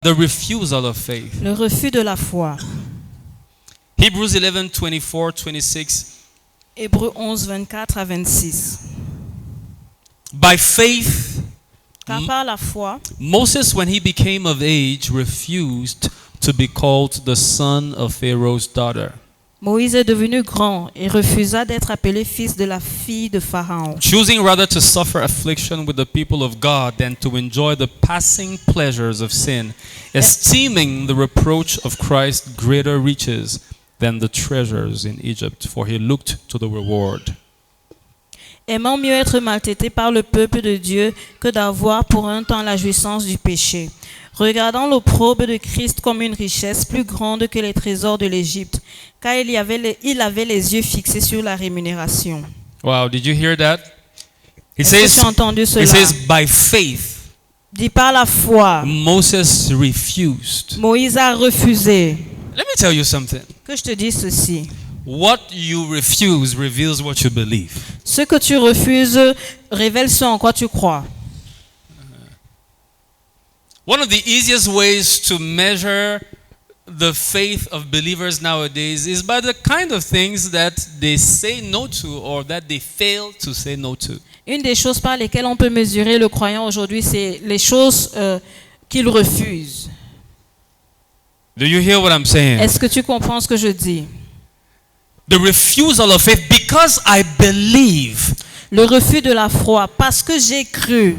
The refusal of faith. Le refus de la foi. Hebrews 11:24-26. Hébreux 11, 24 à 26. By faith, Car par la foi, Moses, when he became of age, refused to be called the son of Pharaoh's daughter, Moïse est devenu grand et refusa d'être appelé fils de la fille de Pharaon, choosing rather to suffer affliction with the people of God than to enjoy the passing pleasures of sin, esteeming the reproach of Christ greater riches than the treasures in Egypt, for he looked to the reward. aimant mieux être maltraité par le peuple de Dieu que d'avoir pour un temps la jouissance du péché, regardant l'opprobre de Christ comme une richesse plus grande que les trésors de l'Égypte, car il avait les yeux fixés sur la rémunération. Wow, did you hear that? Est-ce que tu as entendu It cela? says, by faith, Dit par la foi, Moses refused. Moïse a refusé. Let me tell you something. Que je te dise ceci. What you refuse reveals what you believe. Ce que tu refuses révèle ce en quoi tu crois. One of the easiest ways to measure the faith of believers nowadays is by the kind of things that they say no to or that they fail to say no to. Une des choses par lesquelles on peut mesurer le croyant aujourd'hui, c'est les choses qu'il refuse. Do you hear what I'm saying? Est-ce que tu comprends ce que je dis? The refusal of faith because I believe, Le refus de la foi, parce que j'ai cru,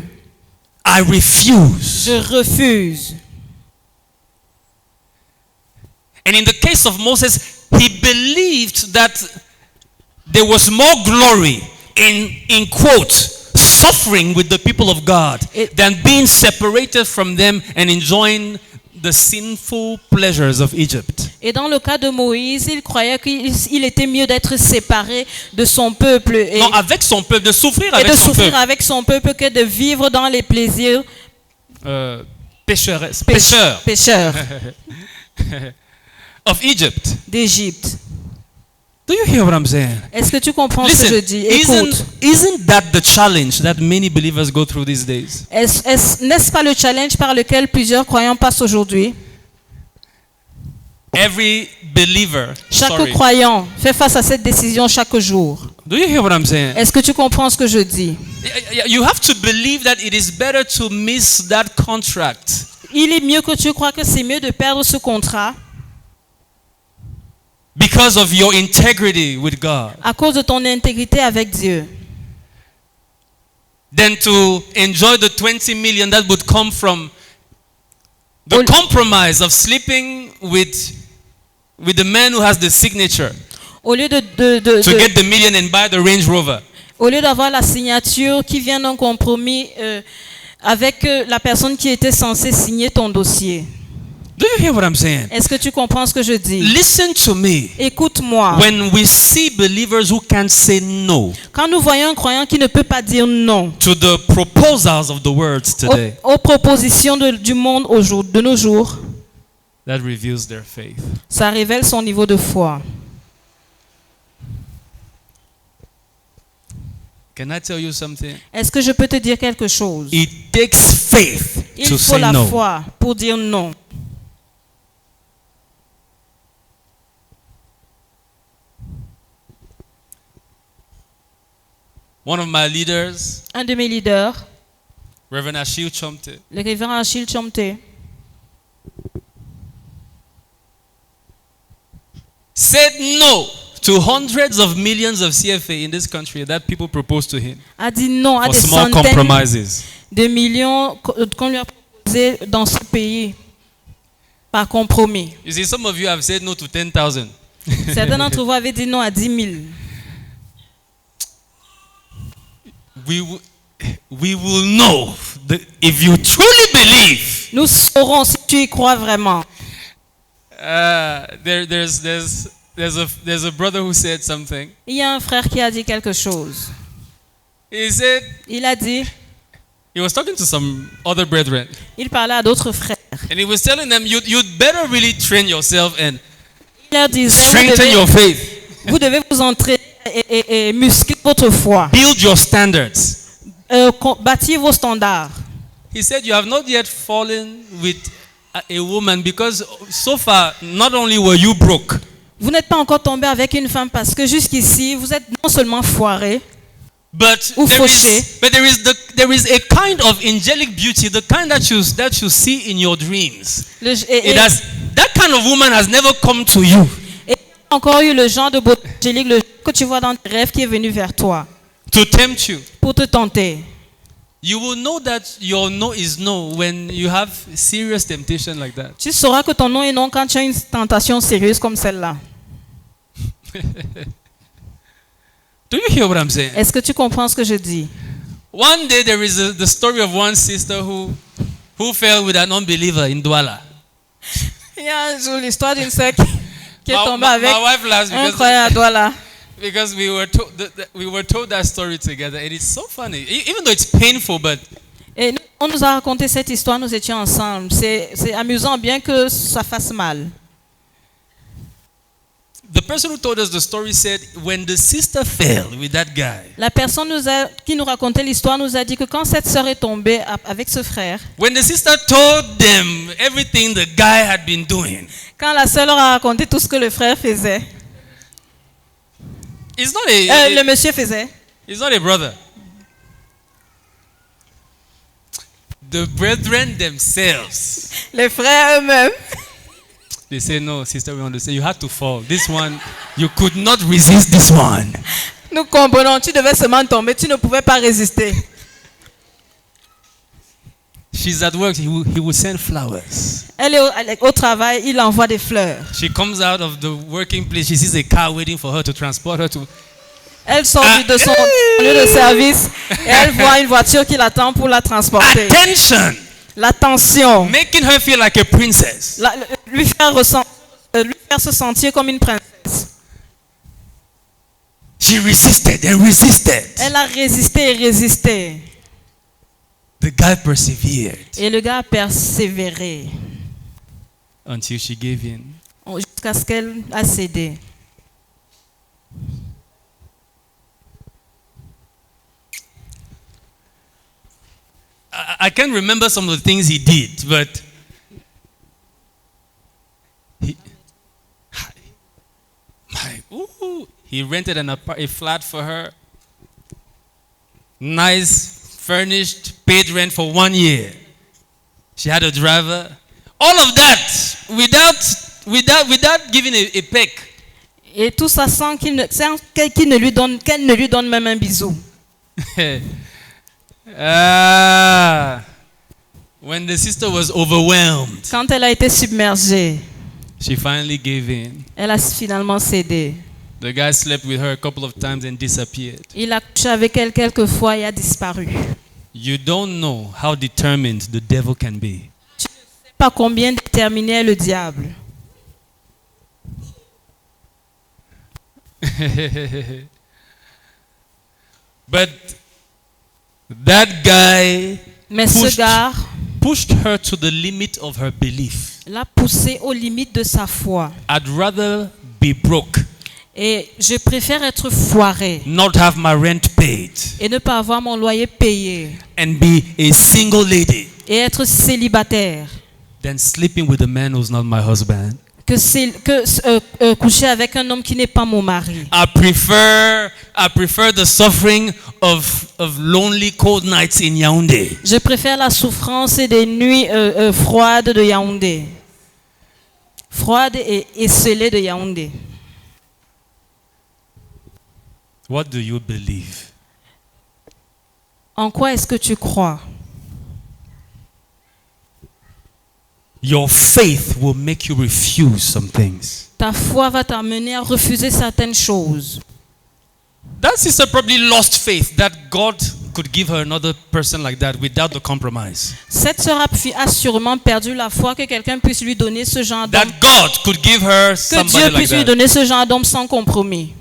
I refuse. je refuse. And in the case of Moses, he believed that there was more glory in quote, suffering with the people of God than being separated from them and enjoying the sinful pleasures of Egypt. Et dans le cas de Moïse, il croyait qu'il était mieux d'être séparé de son peuple Non, avec son peuple, de souffrir et avec de son souffrir peuple. avec son peuple que de vivre dans les plaisirs Pécheurs pécheurs of Egypt. d'Égypte. Do you hear what I'm saying? Est-ce que tu comprends ce que je dis? Listen, Écoute, isn't that the challenge that many believers go through these days? n'est-ce pas le challenge par lequel plusieurs croyants passent aujourd'hui? Every believer, Chaque croyant fait face à cette décision chaque jour. Do you hear what I'm saying? Est-ce que tu comprends ce que je dis? You have to believe that it is better to miss that contract Il est mieux que tu crois que c'est mieux de perdre ce contrat because of your integrity with God à cause de ton intégrité avec Dieu, than to enjoy the 20 million that would come from the compromise of sleeping with the man who has the signature au lieu to get the million and buy the Range Rover. au lieu d'avoir la signature qui vient d'un compromis avec la personne qui était censée signer ton dossier. Do you hear what I'm saying? Est-ce que tu comprends ce que je dis? Listen to me. Écoute-moi. When we see believers who can't say no Quand nous voyons un croyant qui ne peut pas dire non to the proposals of the words today, aux propositions du monde de nos jours, that reveals their faith. ça révèle son niveau de foi. Can I tell you something? Est-ce que je peux te dire quelque chose? It takes faith Il to faut say la no. foi pour dire non. One of my leaders, Un de mes leaders, Reverend Achille Chomte, le révérend Achille Chomte, said no to hundreds of millions of CFA in this country that people proposed to him a dit non à for des small centaines compromises. de millions qu'on lui a proposé dans ce pays par compromis. You see, some of you have said no to 10,000. Certains d'entre vous avaient dit non à 10 000. We will know that if you truly believe. Nous saurons si tu y crois vraiment. There's a brother who said something. Il y a un frère qui a dit quelque chose. He said Il a dit, he was talking to some other brethren, il parlait à d'autres frères. and he was telling them, you'd better really train yourself and Il leur disait, strengthen your faith. vous devez vous entraîner et muscler votre foi. Build your standards. Bâtir vos standards. He said, you have not yet fallen with a woman because so far not only were you broke, Vous n'êtes pas encore tombé avec une femme parce que jusqu'ici, vous êtes non seulement foiré, but Ou there fauché. is a kind of angelic beauty, the kind that you see in your dreams. That kind of woman has never come to you. Et encore eu le genre de beauté angélique, le genre que tu vois dans tes rêves qui est venu vers toi To tempt you. pour te tenter. You will know that your no is no when you have serious temptation like that. Tu sauras que ton non est non quand tu as une tentation sérieuse comme celle-là. Do you hear what I'm saying? Est-ce que tu comprends ce que je dis? One day there is the story of one sister who fell with an unbeliever in Douala. Il y a un jour l'histoire d'une sœur qui est My- tombée my- avec my wife laughs un because- croyant à Douala. Because we were told that story together, and it's so funny. Even though it's painful, but Et on nous a raconté cette histoire, nous étions ensemble. C'est amusant, bien que ça fasse mal. the person who told us the story said when the sister fell with that guy, La personne qui nous racontait l'histoire nous a dit que quand cette sœur est tombée avec ce frère, when the sister told them everything the guy had been doing, quand la sœur leur a raconté tout ce que le frère faisait, it's not le monsieur faisait, it's not a brother. The brethren themselves, les frères eux-mêmes, they say, no, sister, we understand. You had to fall. This one, you could not resist this one. nous comprenons, tu devais seulement tomber, tu ne pouvais pas résister. She's at work. He will send flowers. Elle est au travail, il envoie des fleurs. She comes out of the working place. She sees a car waiting for her to transport her to. Elle sort de son lieu de service et elle voit une voiture qui l'attend pour la transporter. Attention! L'attention, Making her feel like a princess. lui faire se sentir comme une princesse. She resisted and resisted. Elle a résisté et résisté. The guy persevered Et le gars a persévéré until she gave in. jusqu'à ce qu'elle a cédé. I can't remember some of the things he did, but he rented a flat for her. Nice, furnished, paid rent for 1 year. She had a driver. All of that without giving a peck. Et tout ça sans qu'elle ne lui donne même un bisou. When the sister was overwhelmed, Quand elle a été submergée, she finally gave in. elle a finalement cédé. The guy slept with her a couple of times and disappeared. Il a couché avec elle quelques fois et a disparu. You don't know how determined the devil can be. Pas combien déterminé est le diable. But that guy Mais ce gars pushed her to the limit of her belief. l'a poussé aux limites de sa foi. I'd rather be broke, Et je préfère être foiré not have my rent paid, et ne pas avoir mon loyer payé and be a single lady et être célibataire than sleeping with a man who's not my husband. que coucher avec un homme qui n'est pas mon mari. I prefer the suffering of lonely cold nights in Yaoundé. Je préfère la souffrance et des nuits froides de Yaoundé. Froides et esselées de Yaoundé. What do you believe? En quoi est-ce que tu crois? Your faith will make you refuse some things. Ta foi va t'amener à refuser certaines choses. That sister probably lost faith that God could give her another person like that without the compromise. Cette sœur a sûrement perdu la foi que quelqu'un puisse lui donner ce genre That d'homme. God could give her Que somebody Dieu like puisse lui that. donner ce genre d'homme sans compromis.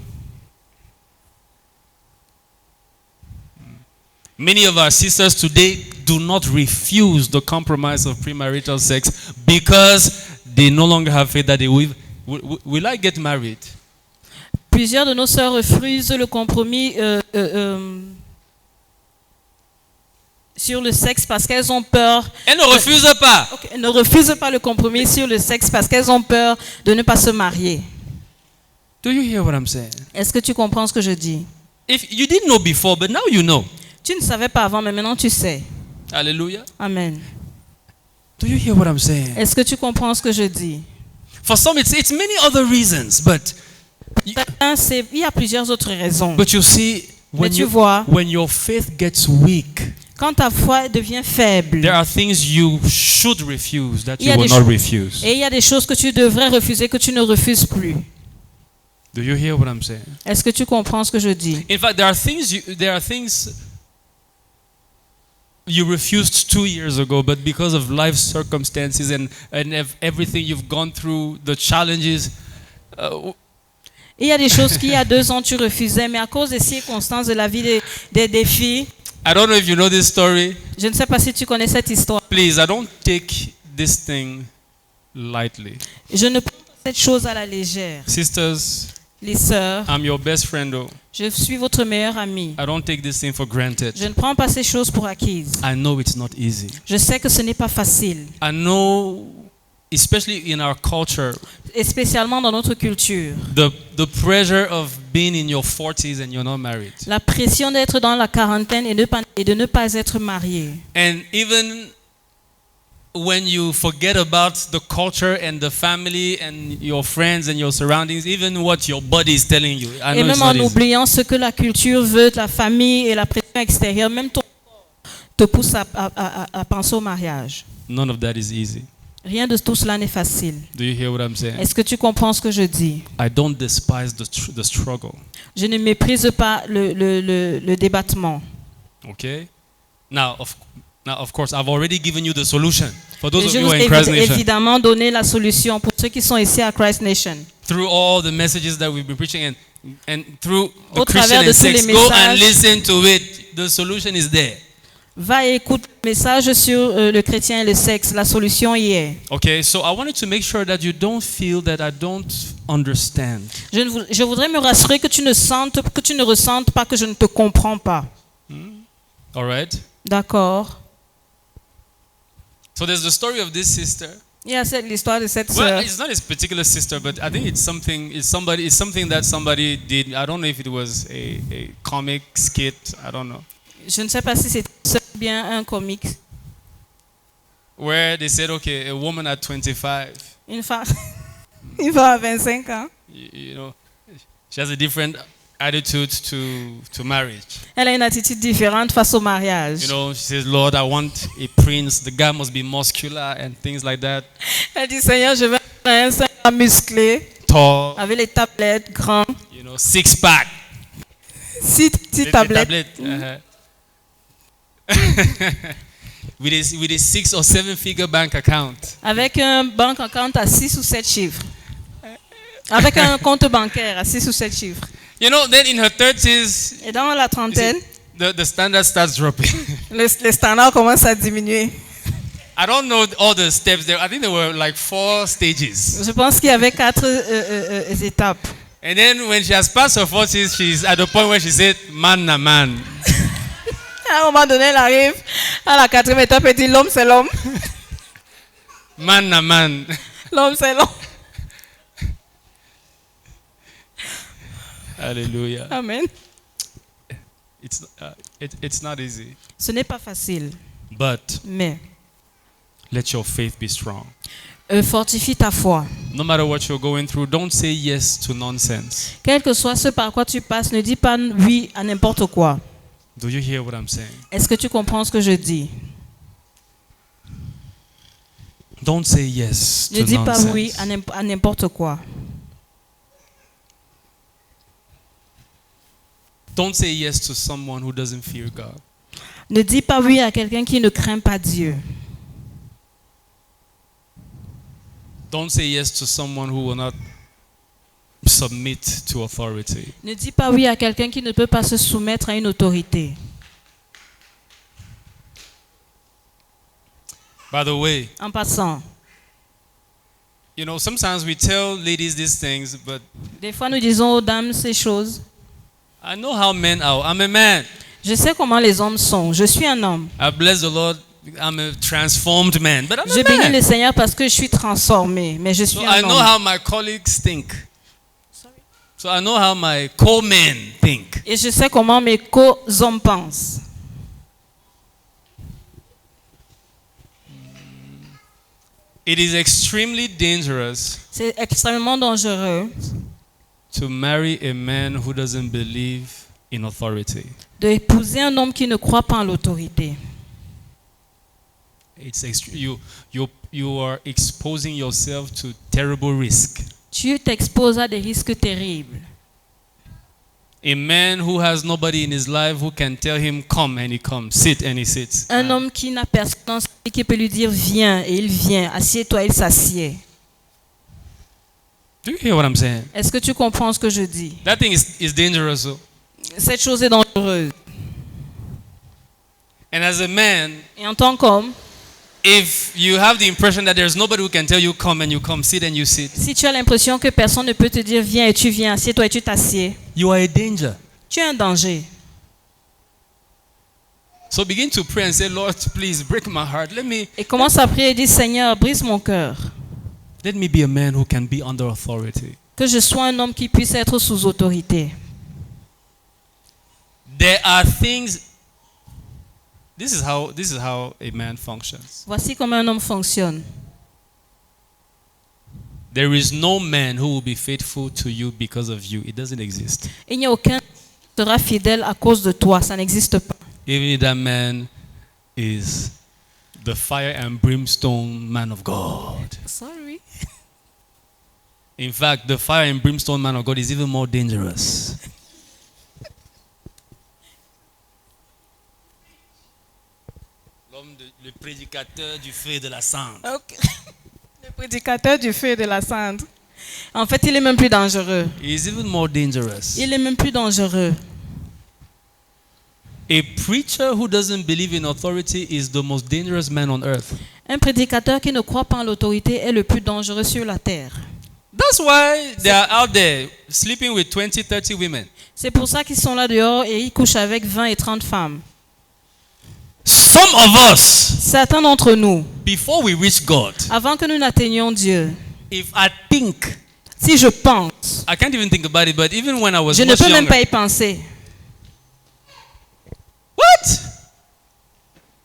Many of our sisters today do not refuse the compromise of premarital sex because they no longer have faith that they will I get married? Plusieurs de nos sœurs refusent le compromis sur le sexe parce qu'elles ont peur. Elles ne refusent pas. Ok, ne refusent pas le compromis sur le sexe parce qu'elles ont peur de ne pas se marier. Do you hear what I'm saying? Est-ce que tu comprends ce que je dis? If you didn't know before, but now you know. Tu ne savais pas avant, mais maintenant tu sais. Hallelujah. Amen. Do you hear what I'm saying? Est-ce que tu comprends ce que je dis? For some, it's many other reasons, but Il y a plusieurs autres raisons. you see, Mais tu vois, when your faith gets weak, quand ta foi devient faible, there are things you should refuse that il y you a will des not choses- refuse. et il y a des choses que tu devrais refuser que tu ne refuses plus. Do you hear what I'm saying? Est-ce que tu comprends ce que je dis? In fact, there are things you refused 2 years ago, but because of life circumstances and everything you've gone through, the challenges, Il y a des choses qu'il y a 2 ans tu refusais, mais à cause des circonstances de la vie, des défis, I don't know if you know this story. je ne sais pas si tu connais cette histoire. Please, I don't take this thing lightly. Je ne prends pas cette chose à la légère. Sisters, Les sœurs, I'm your best friend, though. je suis votre meilleure amie. I don't take this thing for granted. Je ne prends pas ces choses pour acquises. I know it's not easy. Je sais que ce n'est pas facile, I know, especially in our culture, et spécialement dans notre culture. the pressure of being in your 40s and you're not married. La pression d'être dans la quarantaine et de ne pas être marié. And even when you forget about the culture and the family and your friends and your surroundings, even what your body is telling you, I Et know it's même en not easy. oubliant ce que la culture veut, la famille et la pression extérieure, même ton corps te pousse à penser au mariage. None of that is easy. Rien de tout cela n'est facile. Do you hear what I'm saying? Est-ce que tu comprends ce que je dis? I don't despise the struggle. Je ne méprise pas le débattement. Okay? Now, of course, I've already given you the solution. For those Et of je you who vous are in ai Christ Nation, évidemment donné la solution pour ceux qui sont ici à Christ Nation. through all the messages that we've been preaching and through the Au Christian travers de and tous sex, les go and messages. listen to it. The solution is there. Va et écoute le message sur le chrétien et le sexe. La solution y est. Okay, so I wanted to make sure that you don't feel that I don't understand. Je voudrais me rassurer que tu ne ressentes pas que je ne te comprends pas. All right? D'accord. So there's the story of this sister. Il y a l'histoire de cette Well, sœur. it's not a particular sister, but I think it's something that somebody did. I don't know if it was a comic skit. I don't know. Je ne sais pas si c'est bien un comique. Where they said, okay, a woman at 25, Une femme, une femme à 25 ans. you know, she has a different attitude to marriage. Elle a une attitude différente face au mariage. You know, she says, Lord, I want a prince. The guy must be muscular and things like that. Elle dit, Seigneur, je veux un sein musclé, Tall, avec les tablettes grands. you know, six-pack. 6 petites tablettes. With a 6 or 7 figure bank account. Avec un banque en compte à 6 ou 7 chiffres. Avec un compte bancaire à 6 ou 7 chiffres. You know, then in her 30s, Et dans la you trentaine, see, the standard starts dropping. les standards commencent à diminuer. I don't know all the steps there. I think there were like 4 stages. Je pense qu'il y avait 4 étapes. And then when she has passed her 40s, she's at the point where she said, man na man. À un moment donné, elle arrive à la 4e étape et dit l'homme c'est l'homme. Man na man. L'homme c'est l'homme. Hallelujah. Amen. It's not easy. Ce n'est pas facile, But mais let your faith be strong. fortifie ta foi. No matter what you're going through, don't say yes to nonsense. Quel que soit ce par quoi tu passes, ne dis pas oui à n'importe quoi. Do you hear what I'm saying? Est-ce que tu comprends ce que je dis? Don't say yes Ne to dis pas nonsense. oui à n'importe quoi. Don't say yes to someone who doesn't fear God. Ne dis pas oui à quelqu'un qui ne craint pas Dieu. Don't say yes to someone who will not submit to authority. Ne dis pas oui à quelqu'un qui ne peut pas se soumettre à une autorité. By the way, En passant, you know, sometimes we tell ladies these things, but des fois nous disons aux dames ces choses. I know how men are. I'm a man. Je sais comment les hommes sont. Je suis un homme. I bless the Lord. I'm a transformed man, but I'm Je a bénis man. le Seigneur parce que je suis transformé, mais je suis So I un know homme. how my colleagues think. So I know how my co-men think. Et je sais comment mes co-hommes pensent. It is extremely dangerous C'est extrêmement dangereux to marry a man who doesn't believe in authority. d'épouser un homme qui ne croit pas en l'autorité. You are exposing yourself to terrible risk. Tu t'exposes à des risques terribles. A man who has nobody in his life who can tell him come and he comes, sit and he sits. Un homme qui n'a personne dans sa vie qui peut lui dire viens et il vient, assieds-toi, il s'assied. Do you hear what I'm saying? Est-ce que tu comprends ce que je dis? That thing is dangerous. So. Cette chose est dangereuse. And as a man, Et en tant qu'homme, if you have the impression that there's nobody who can tell you come and you come, sit and you sit, si tu as l'impression que personne ne peut te dire viens et tu viens, assieds-toi et tu t'assieds, you are a danger. tu es un danger. So begin to pray and say, Lord, please break my heart. Et commence à prier et dis Seigneur, brise mon cœur. Let me be a man who can be under authority. Que je sois un homme qui puisse être sous autorité. There are things. This is how a man functions. Voici comment un homme fonctionne. There is no man who will be faithful to you because of you. It doesn't exist. Il n'y a aucun qui sera fidèle à cause de toi. Ça n'existe pas. Even if that man is the fire and brimstone man of God. Sorry. In fact, the fire and brimstone man of God is even more dangerous. Le prédicateur du feu et de la cendre. Okay. Le prédicateur du feu et de la cendre. En fait, il est même plus dangereux. He is even more dangerous. Il est même plus dangereux. A preacher who doesn't believe in authority is the most dangerous man on earth. Un prédicateur qui ne croit pas en l'autorité est le plus dangereux sur la terre. That's why they are out there sleeping with 20, 30 women. C'est pour ça qu'ils sont là dehors et ils couchent avec 20 et 30 femmes. Some of us, Certains d'entre nous, before we reach God, avant que nous n'atteignions Dieu, if I think, si je pense, I can't even think about it, but even when I was je ne much peux même younger, pas y penser. what?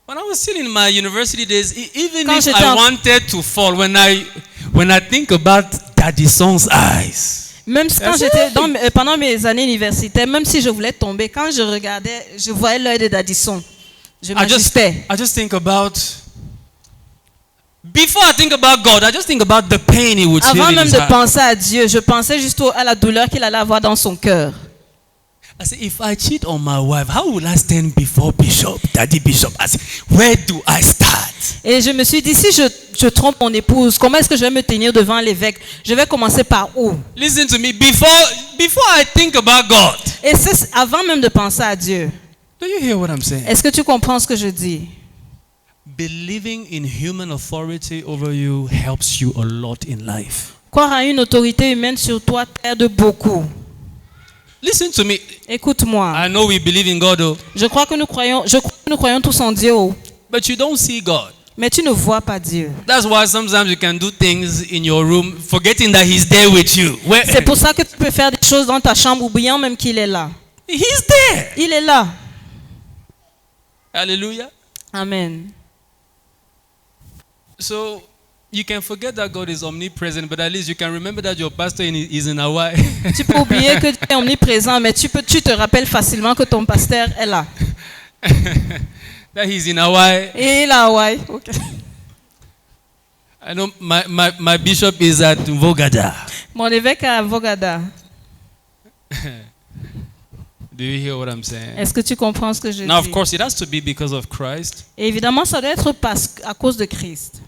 When I was still in my university days, even Quand if j'étais I en- wanted to fall, when I think about Daddy Son's eyes, Même quand That's j'étais it. pendant mes années universitaires, même si je voulais tomber, quand je regardais, je voyais l'œil de Dadisson. Je m'ajustais. I just think about. Before I think about God, I just think about the pain he would feel Avant in même his de heart. penser à Dieu, je pensais juste à la douleur qu'il allait avoir dans son cœur. I say, if I cheat on my wife, how will I stand before Bishop, Daddy Bishop? I say, where do I start? Et je me suis dit, si je trompe mon épouse, comment est-ce que je vais me tenir devant l'évêque? Je vais commencer par où? Listen to me. Before I think about God, Et c'est avant même de penser à Dieu. do you hear what I'm saying? Est-ce que tu comprends ce que je dis? Believing in human authority over you helps you a lot in life. Croire à une autorité humaine sur toi t'aide beaucoup. Listen to me. Écoute-moi. I know we believe in God, oh, Je crois que nous croyons tous en Dieu, oh. but you don't see God. Mais tu ne vois pas Dieu. That's why sometimes you can do things in your room, forgetting that He's there with you. C'est pour ça que tu peux faire des choses dans ta chambre oubliant même qu'il est là. He's there. Il est là. Hallelujah. Amen. So you can forget that God is omnipresent, but at least you can remember that your pastor is in Hawaii. Tu peux oublier que Dieu est omniprésent, mais tu te rappelles facilement que ton pasteur est là. That he's in Hawaii. Et il est à Hawaï. Ok. I know my bishop is at Vogada. Mon évêque est à Vogada. Do you hear what I'm saying? Est-ce que tu comprends ce que je Now, of dis? course, it has to be because of Christ. Et évidemment, ça doit être à cause de Christ.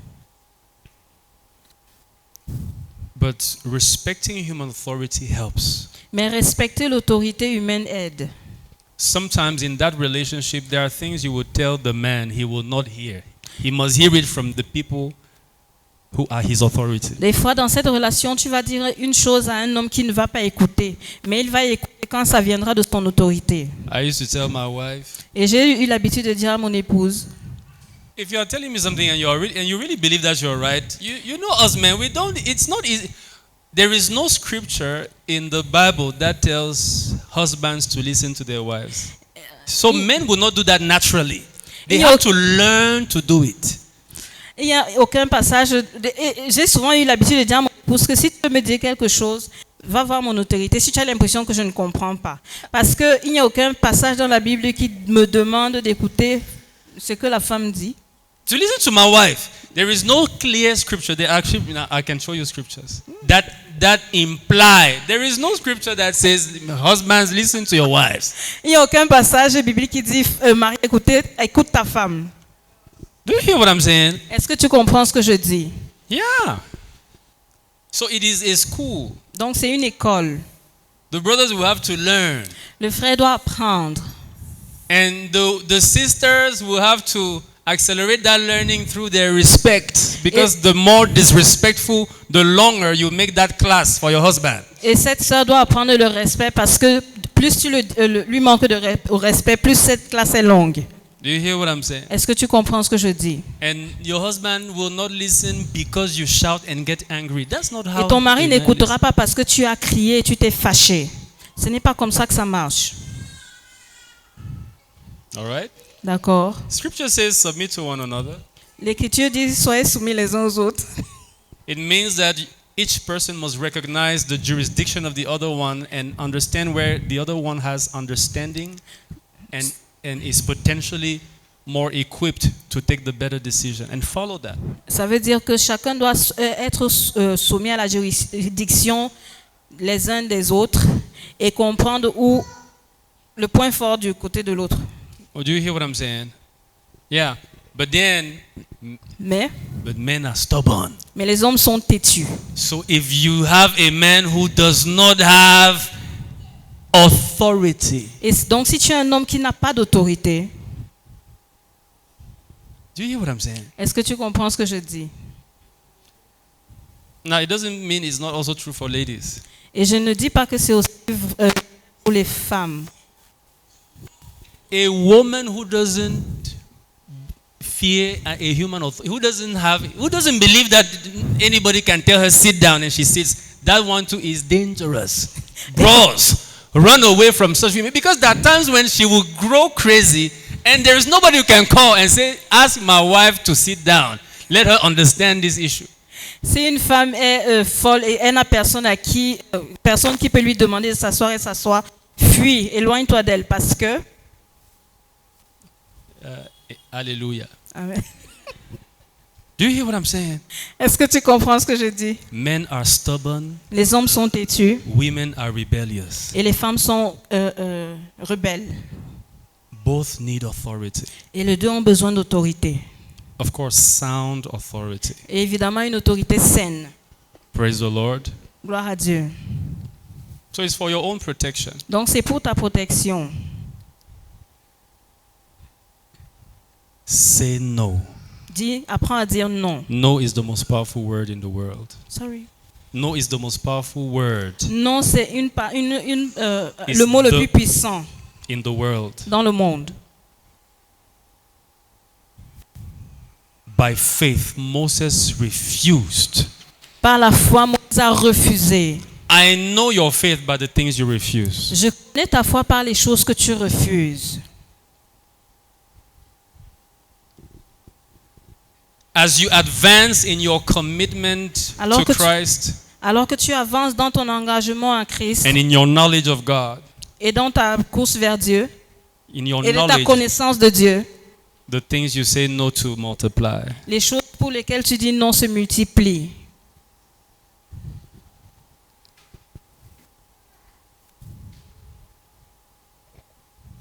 But respecting human authority helps. Mais respecter l'autorité humaine aide. Sometimes in that relationship, there are things you would tell the man he will not hear. He must hear it from the people who are his authority. Des fois, dans cette relation, tu vas dire une chose à un homme qui ne va pas écouter. Mais il va écouter quand ça viendra de ton autorité. I used to tell my wife, Et j'ai eu l'habitude de dire à mon épouse, if you are telling me something and you really believe that you're right, you know us men, we don't. It's not easy. There is no scripture in the Bible that tells husbands to listen to their wives. So men will not do that naturally. They have to learn to do it. il n'y a aucun passage. J'ai souvent eu l'habitude de dire à mon épouse que si tu veux me dire quelque chose, va voir mon autorité si tu as l'impression que je ne comprends pas. Parce qu'il n'y a aucun passage dans la Bible qui me demande d'écouter ce que la femme dit. To listen to my wife, there is no clear scripture. There actually, I can show you scriptures that imply. There is no scripture that says, husbands, listen to your wives. Il n'y a aucun passage biblique qui dit, Marie, écoute ta femme. Do you hear what I'm saying? Est-ce que tu comprends ce que je dis? Yeah. So it is a school. Donc c'est une école. The brothers will have to learn. Le frère doit apprendre. And the sisters will have to accelerate that learning through their respect. Because the more disrespectful, the longer you make that class for your husband. Et cette sœur doit apprendre le respect parce que plus tu lui manques au respect, plus cette classe est longue. Do you hear what I'm saying? Est-ce que tu comprends ce que je dis? And your husband will not listen because you shout and get angry. That's not how. Et ton mari a man n'écoutera listens. pas parce que tu as crié et tu t'es fâché. Ce n'est pas comme ça que ça marche. All right? D'accord? Scripture says submit to one another. L'Écriture dit soyez soumis les uns aux autres. It means that each person must recognize the jurisdiction of the other one and understand where the other one has understanding and is potentially more equipped to take the better decision and follow that. Ça veut dire que chacun doit être soumis à la juridiction les uns des autres et comprendre où le point fort du côté de l'autre. Oh, do you hear what I'm saying? Yeah. But men are stubborn. Mais les hommes sont têtus. So if you have a man who does not have authority. Et donc si tu es un homme qui n'a pas d'autorité, Do you hear what I'm saying? est-ce que tu comprends ce que je dis? Now, it doesn't mean it's not also true for ladies. Et je ne dis pas que c'est aussi pour les femmes. A woman who doesn't fear a human authority, who doesn't believe that anybody can tell her sit down and she sits, that one too is dangerous. Bros, run away from such women because there are times when she will grow crazy and there is nobody who can call and say, ask my wife to sit down. Let her understand this issue. Si une femme est folle et elle n'a personne personne qui peut lui demander de s'asseoir et s'asseoir, fuis, éloigne-toi d'elle parce que. Hallelujah. Amen. Do you hear what I'm saying? Est-ce que tu comprends ce que je dis? Men are stubborn, Les hommes sont têtus women are rebellious. et les femmes sont rebelles. Both need authority. Et les deux ont besoin d'autorité. Of course, sound authority. Et évidemment une autorité saine. Praise the Lord. Gloire à Dieu. So it's for your own protection. Donc c'est pour ta protection. Say no. Apprends à dire non. No is the most powerful word in the world. Sorry. No is the most powerful word Non, c'est It's le mot le the- plus puissant in the world. dans le monde. By faith, Moses refused. Par la foi, Moïse a refusé. I know your faith by the things you refuse. Je connais ta foi par les choses que tu refuses. As you advance in your commitment Alors to que tu- Christ Alors que tu avances dans ton engagement à Christ and in your knowledge of God, et dans ta course vers Dieu in your et de ta knowledge, connaissance de Dieu, the things you say no to multiply. les choses pour lesquelles tu dis non se multiplient.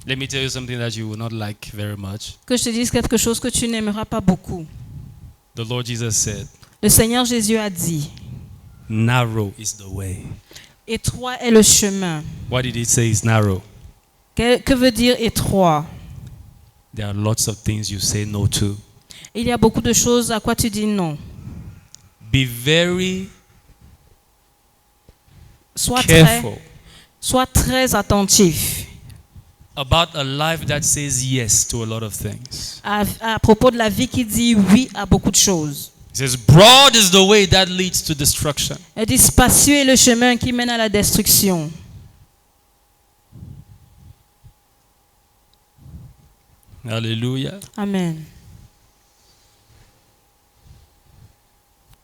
Let me tell you something that you will not like very much. Que je te dise quelque chose que tu n'aimeras pas beaucoup. The Lord Jesus said, Le Seigneur Jésus a dit, narrow is the way. étroit est le chemin. Why did he say it's narrow? Que veut dire étroit? There are lots of things you say no to. Il y a beaucoup de choses à quoi tu dis non. Be very Sois careful Sois très attentif about a life that says yes to a lot of things. à propos de la vie qui dit oui à beaucoup de choses. It says, broad is the way that leads to destruction. Elle dit spacieux est le chemin qui mène à la destruction. Hallelujah. Amen.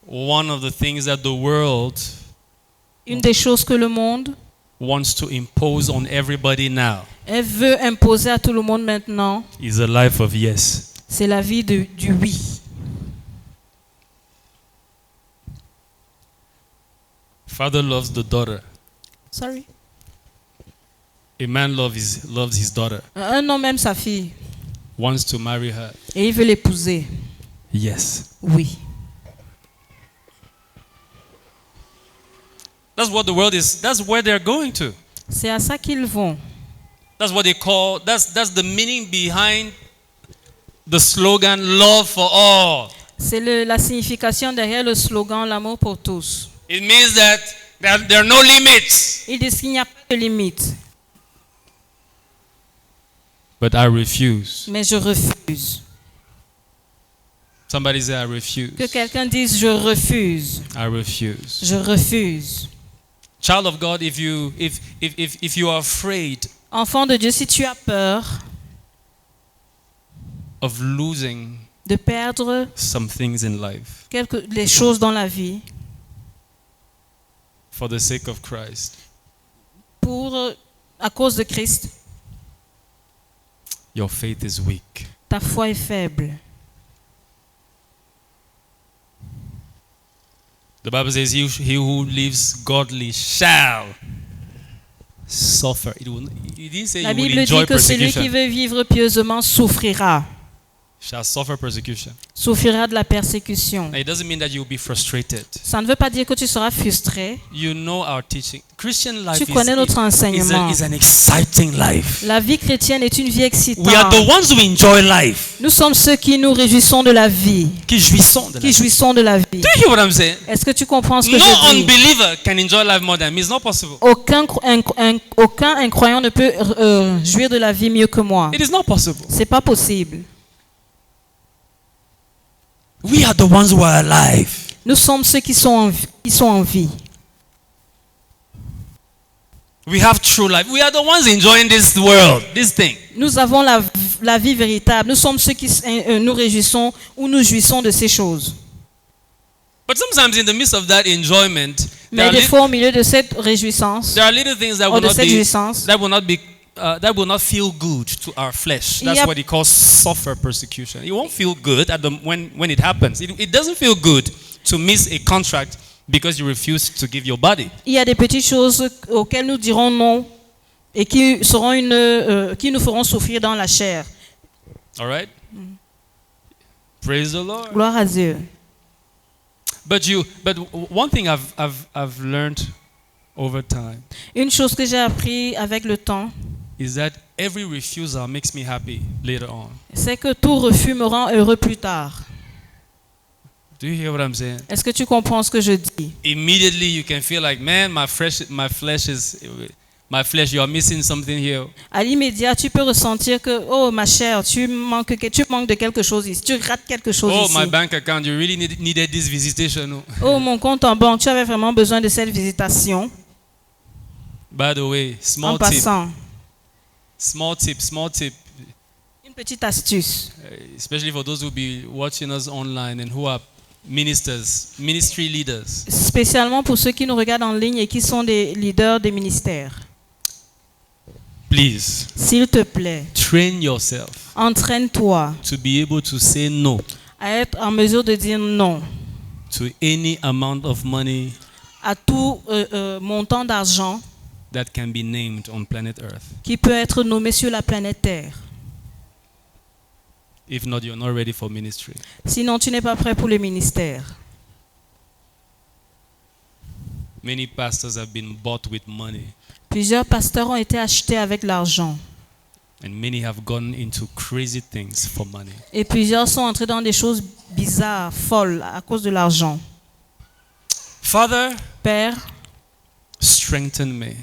One of the things that the world Une des choses que le monde wants to impose on everybody now elle veut imposer à tout le monde maintenant, is a life of yes. c'est la vie du oui. Father loves the daughter. Sorry. A man loves his daughter, Un homme aime sa fille wants to marry her. et il veut l'épouser. Yes. Oui. That's what the world is. That's where they're going to. C'est à ça qu'ils vont. That's what they call, that's the meaning behind the slogan love for all. C'est la signification derrière le slogan l'amour pour tous. It means that there are no limits. Ils disent qu'il n'y a pas de limite. But I refuse. Mais je refuse. Somebody say I refuse. Que quelqu'un dise je refuse. I refuse. Je refuse. Child of God, if you are afraid Enfant de Dieu, si tu as peur of losing de perdre some things in life les choses dans la vie for the sake of Christ, à cause de Christ, your faith is weak. ta foi est faible. The Bible says, he who lives godly shall suffer. It didn't say La you will Bible enjoy dit que celui qui persecution. veut vivre pieusement souffrira. Shall suffer persecution. Souffrira de la persécution. Now, it doesn't mean that you will be frustrated. Ça ne veut pas dire que tu seras frustré. You know our teaching. Christian life Tu connais notre enseignement. is an exciting life. La vie chrétienne est une vie excitante. We are the ones who enjoy life. Nous sommes ceux qui nous réjouissons de la vie. Qui jouissons de la Qui vie. jouissons de la vie. Do you hear what I'm saying? Est-ce que tu comprends ce que No je dis? unbeliever can enjoy life more than me. It's not possible. Aucun incroyant ne peut jouir de la vie mieux que moi. It is not possible. C'est pas possible. We are the ones who are alive. Nous sommes ceux qui sont en vie. We have true life. We are the ones enjoying this world, this thing. Nous avons la vie véritable. Nous sommes ceux qui nous réjouissons ou nous jouissons de ces choses. But sometimes in the midst of that enjoyment, Mais des fois, au milieu de cette réjouissance, there are little things that ou will de not cette be jouissance, that will not feel good to our flesh. That's what he calls suffer persecution. It won't feel good when it happens. It doesn't feel good to miss a contract because you refuse to give your body. il y a des petites choses auxquelles nous dirons non et qui nous feront souffrir dans la chair. All right? Praise the Lord. Gloire à Dieu. But one thing I've learned over time Une chose que j'ai appris avec le temps, is that every refusal makes me happy later on. c'est que tout refus me rend heureux plus tard. Do you hear what I'm saying? Est-ce que tu comprends ce que je dis? Immediately you can feel like, man, my flesh, you are missing something here. À l'immédiat, tu peux ressentir que, oh ma chère, tu manques de quelque chose ici, tu rates quelque chose Oh, ici. my bank account, you really needed this visitation. Oh, mon compte en banque, tu avais vraiment besoin de cette visitation. By the way, En passant, small tip, une petite astuce, especially for those who be watching us online and who are ministry leaders. spécialement pour ceux qui nous regardent en ligne et qui sont des leaders des ministères. Please, S'il te plaît, train yourself entraîne-toi to be able to say no à être en mesure de dire non to any amount of money à tout montant d'argent that can be named on planet Earth. qui peut être nommé sur la planète Terre. If not, you're not ready for ministry. Sinon, tu n'es pas prêt pour le ministère. Many pastors have been bought with money, Plusieurs pasteurs ont été achetés avec l'argent. and many have gone into crazy things for money. Et plusieurs sont entrés dans des choses bizarres, folles, à cause de l'argent. Father, Père, strengthen me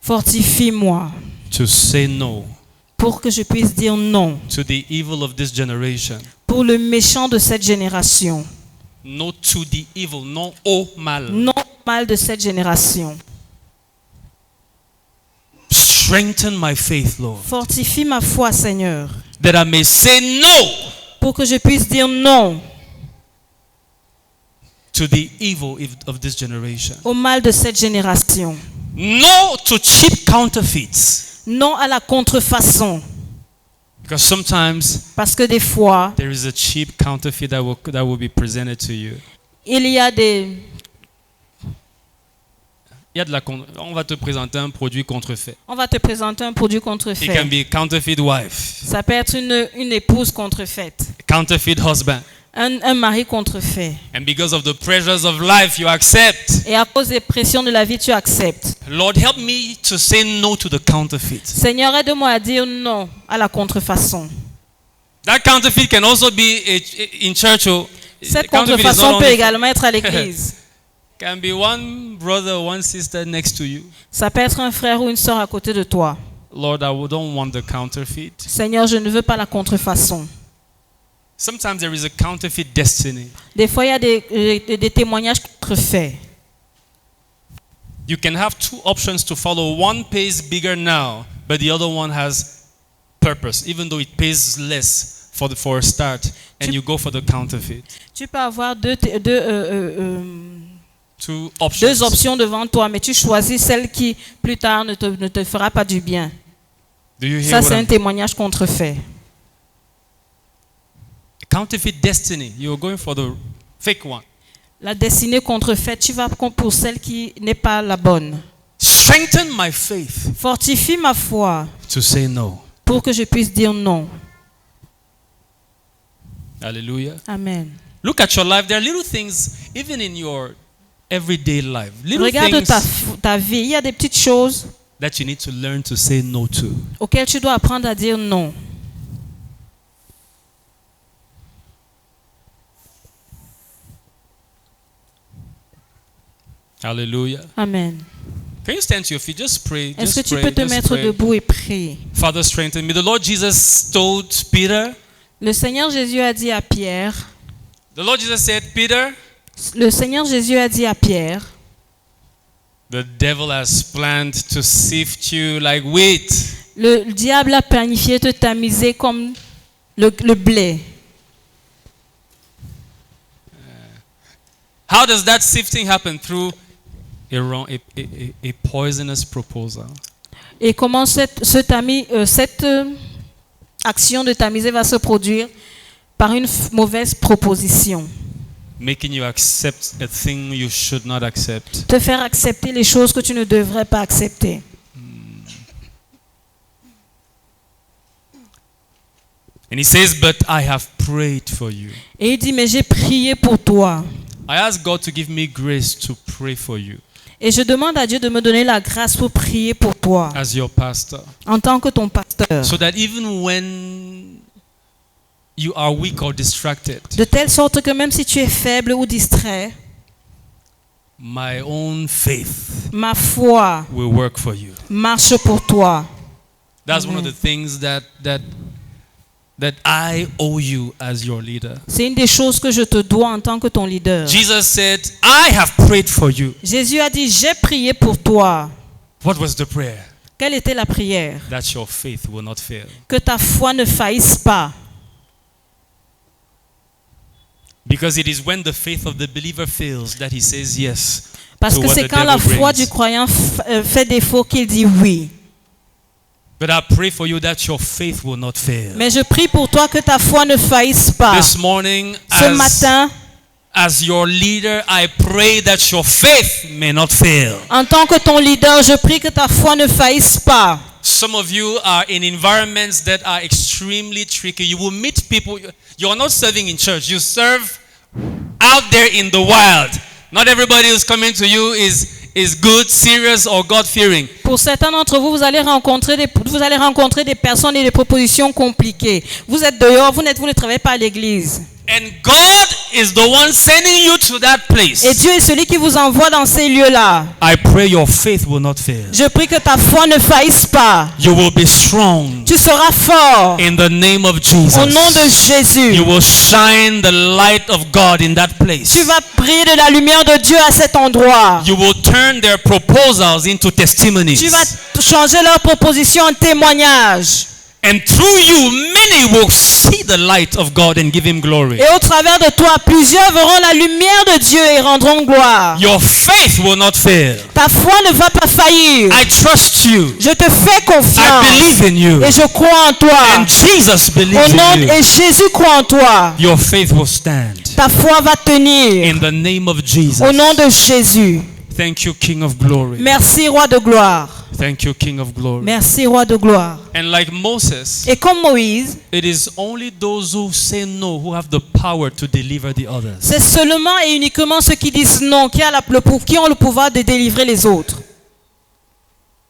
Fortifie-moi to say no pour que je puisse dire non to the evil of this generation. pour le méchant de cette génération. No to the evil, non au mal. Non au mal de cette génération. Strengthen my faith, Lord, Fortifie ma foi, Seigneur, that I may say no pour que je puisse dire non to the evil of this generation. au mal de cette génération. No to cheap counterfeits. Non à la contrefaçon. Because sometimes Parce que des fois, there is a cheap counterfeit that will be presented to you. il y a des... On va te présenter un produit contrefait. On va te présenter un produit It can contrefait. be counterfeit wife, Ça peut être une épouse contrefaite. counterfeit husband. Un mari contrefait. And because of the pressures of life, you accept. Et à cause des pressions de la vie, tu acceptes. Lord, help me to say no to the counterfeit. Seigneur, aide-moi à dire non à la contrefaçon. That counterfeit can also be in church. Cette Counterfeit is not contrefaçon peut only- également être à l'église. can be one brother or one sister next to you. Ça peut être un frère ou une sœur à côté de toi. Lord, I don't want the counterfeit. Seigneur, je ne veux pas la contrefaçon. Sometimes there is a counterfeit destiny. Des fois, il y a des témoignages contrefaits. You can have two options to follow. One pays bigger now, but the other one has purpose, even though it pays less for a start, and you go for the counterfeit. Tu peux avoir deux Two options. options devant toi, mais tu choisis celle qui, plus tard, ne te fera pas du bien. Do you hear Ça, what c'est un I'm... témoignage contrefait. Counterfeit destiny. You're going for the fake one. La destinée contrefaite, tu vas pour celle qui n'est pas la bonne. Strengthen my faith Fortifie ma foi to say no. pour que je puisse dire non. Hallelujah. Amen. Look at your life. There are little things, even in your everyday life, little Regarde things ta vie. Il y a des petites choses that you need to learn to say no to. auxquelles tu dois apprendre à dire non. Hallelujah. Amen. Can you stand to your feet? Just pray. Est-ce que Just tu pray. peux te Just mettre pray. debout et prier? Father, strengthen me. The Lord Jesus told Peter. Le Seigneur Jésus a dit à Pierre, The Lord Jesus said, Peter, le Seigneur Jésus a dit à Pierre, the devil has planned to sift you like wheat. le diable a planifié de tamiser comme le blé. How does that sifting happen? Through a poisonous proposal. Et comment cette action de tamiser va se produire par une mauvaise proposition. Making you accept a thing you should not accept. Te faire accepter les choses que tu ne devrais pas accepter. And he says, but I have prayed for you. Et il dit, mais j'ai prié pour toi. I ask God to give me grace to pray for you Et je demande à Dieu de me donner la grâce pour prier pour toi, as your pastor. en tant que ton pasteur. So that even when you are weak or distracted, De telle sorte que même si tu es faible ou distrait, my own faith ma foi will work for you. marche pour toi. That's one of Amen. the things that I owe you as your leader. C'est une des choses que je te dois en tant que ton leader. Jesus said, I have prayed for you. Jésus a dit, j'ai prié pour toi. What was the prayer? Quelle était la prière? That your faith will not fail. Que ta foi ne faillisse pas. Because it is when the faith of the believer fails that he says yes. Parce to que what c'est the quand la devil foi brings. du croyant fait défaut qu'il dit oui. But I pray for you that your faith will not fail. Mais je prie pour toi que ta foi ne faillisse pas. This morning, Ce matin, as your leader, I pray that your faith may not fail. en tant que ton leader, je prie que ta foi ne faillisse pas. Some of you are in environments that are extremely tricky. You will meet people. You are not serving in church. You serve out there in the wild. Not everybody who's coming to you is good, serious, or God-fearing. Pour certains d'entre vous, vous allez rencontrer des personnes et des propositions compliquées. Vous êtes dehors, vous ne travaillez pas à l'église. And God is the one sending you to that place. Et Dieu est celui qui vous envoie dans ces lieux-là. I pray your faith will not fail. Je prie que ta foi ne faillisse pas. You will be strong Tu seras fort in the name of Jesus. au nom de Jésus. You will shine the light of God in that place. Tu vas briller de la lumière de Dieu à cet endroit. You will turn their proposals into testimonies. Tu vas changer leurs propositions en témoignages. And through you, many will see the light of God and give Him glory. Et au travers de toi, plusieurs verront la lumière de Dieu et rendront gloire. Your faith will not fail. Ta foi ne va pas faillir. I trust you. Je te fais I confiance. believe in you. Et je crois en toi. And Jesus Au believes nom in you. et Jésus croit en toi. Your faith will stand. Ta foi va tenir. In the name of Jesus. Au nom de Jésus. Thank you, King of Glory. Merci, roi de gloire. Thank you, King of Glory. Merci, roi de gloire. And like Moses, Et comme Moïse, it is only those who say no who have the power to deliver the others. c'est seulement et uniquement ceux qui disent non qui ont le pouvoir de délivrer les autres.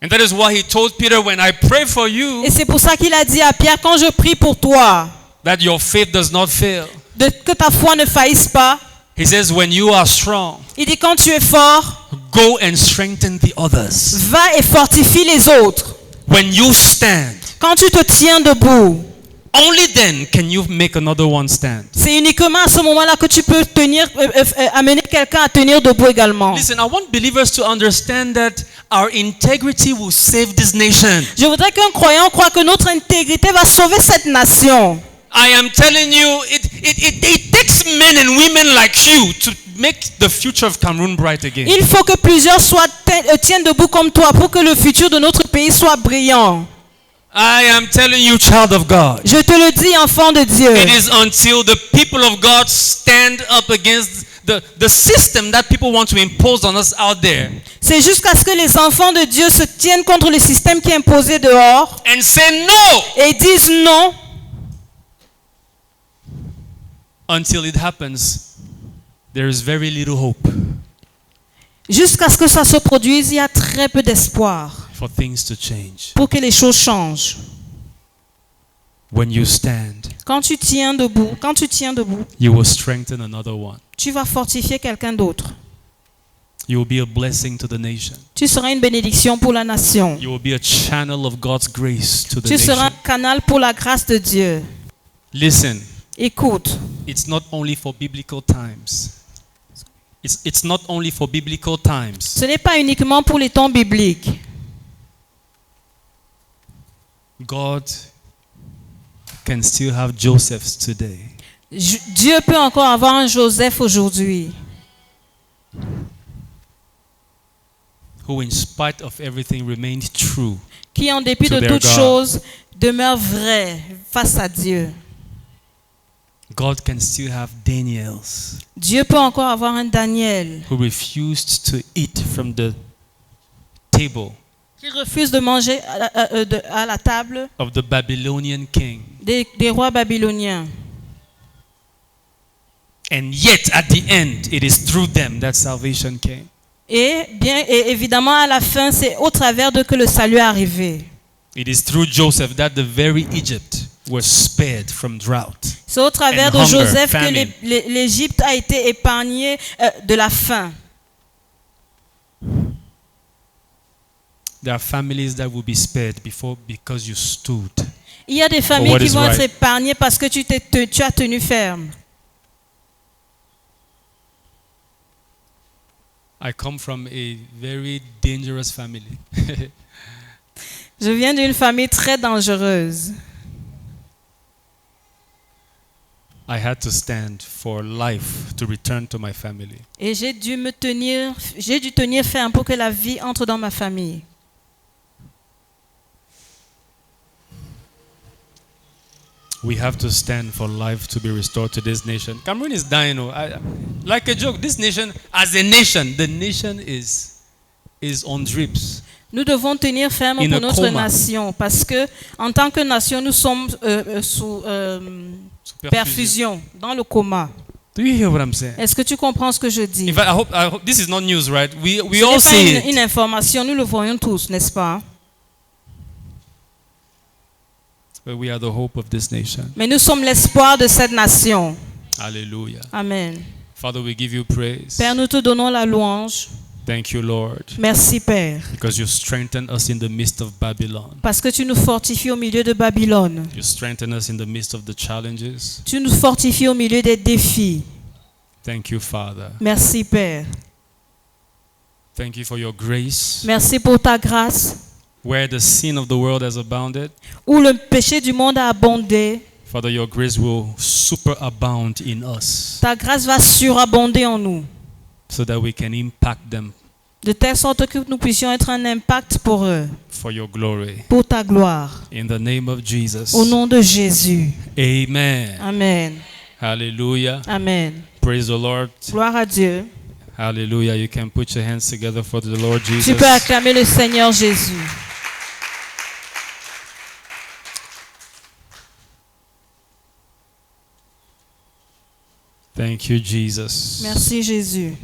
And that is why he told Peter, when I pray for you, Et c'est pour ça qu'il a dit à Pierre, quand je prie pour toi, that your faith does not fail. que ta foi ne faillisse pas. He says, when you are strong, Il dit, quand tu es fort, go and strengthen the others. va et fortifie les autres. When you stand, Quand tu te tiens debout, only then can you make another one stand. c'est uniquement à ce moment-là que tu peux amener quelqu'un à tenir debout également. Listen, I want believers to understand that our integrity will save this nation. Je voudrais qu'un croyant croie que notre intégrité va sauver cette nation. I am telling you, it takes men and women like you to make the future of Cameroon bright again. Il faut que plusieurs tiennent debout comme toi pour que le futur de notre pays soit brillant. I am telling you, child of God. Je te le dis, enfant de Dieu. It is until the people of God stand up against the system that people want to impose on us out there. C'est jusqu'à ce que les enfants de Dieu se tiennent contre le système qui est imposé dehors And say no. et disent non. Until it happens, there is very little hope Jusqu'à ce que ça se produise, il y a très peu d'espoir for things to change. pour que les choses changent. When you stand, Quand tu tiens debout, you will strengthen another one. tu vas fortifier quelqu'un d'autre. You will be a blessing to the nation. Tu seras une bénédiction pour la nation. You will be a channel of God's grace to the Tu seras un nation. canal pour la grâce de Dieu. Listen, Écoute, it's not only for biblical times. It's not only for biblical times. ce n'est pas uniquement pour les temps bibliques. God can still have Josephs today. Dieu peut encore avoir un Joseph aujourd'hui Who in spite of everything remained true. qui, en dépit To de their toutes God. choses, demeure vrai face à Dieu. God can still have Daniels Dieu peut encore avoir un Daniel who refused to eat from the table qui refuse de manger à la table of the Babylonian king. des rois babyloniens. And yet at the end it is through them that salvation came. Et évidemment, à la fin, c'est au travers d'eux que le salut est arrivé. It is through Joseph that the very Egypt was spared from drought. C'est au travers And de hunger, Joseph que famine. l'Égypte a été épargnée de la faim. There are families that will be spared because you stood. Il y a des what familles qui is vont être right. épargnées parce que tu as tenu ferme. I come from a very dangerous family. Je viens d'une famille très dangereuse. I had to stand for life to return to my family. Et j'ai dû tenir ferme pour que la vie entre dans ma famille. We have to stand for life to be restored to this nation. Cameroon is dying. Like a joke, this nation, as a nation, the nation is on drips. Nous devons tenir ferme In pour a notre coma. nation parce que, en tant que nation, nous sommes sous perfusion, dans le coma. Do you hear what I'm saying? Est-ce que tu comprends ce que je dis? In fact, I hope this is not news, right? We Ce all n'est see pas une it. information, nous le voyons tous, n'est-ce pas? But we are the hope of this nation. Mais nous sommes l'espoir de cette nation. Hallelujah. Amen. Father, we give you praise. Père, nous te donnons la louange. Thank you, Lord, Merci, Père, because you strengthen us in the midst of Babylon. parce que tu nous fortifies au milieu de Babylone. You strengthen us in the midst of the challenges. Tu nous fortifies au milieu des défis. Thank you, Father. Merci, Père. Thank you for your grace. Merci pour ta grâce. Where the sin of the world has abounded, Où le péché du monde a abondé, Father, your grace will superabound in us ta grâce va surabonder en nous, so that we can impact them de telle sorte que nous puissions être un impact pour eux, for your glory. pour ta gloire. In the name of Jesus. Au nom de Jésus. Amen. Amen. Hallelujah. Amen. Praise the Lord. Gloire à Dieu. Hallelujah. You can put your hands together for the Lord Tu Jesus. peux acclamer le Seigneur Jésus. Thank you, Jesus. Merci Jésus.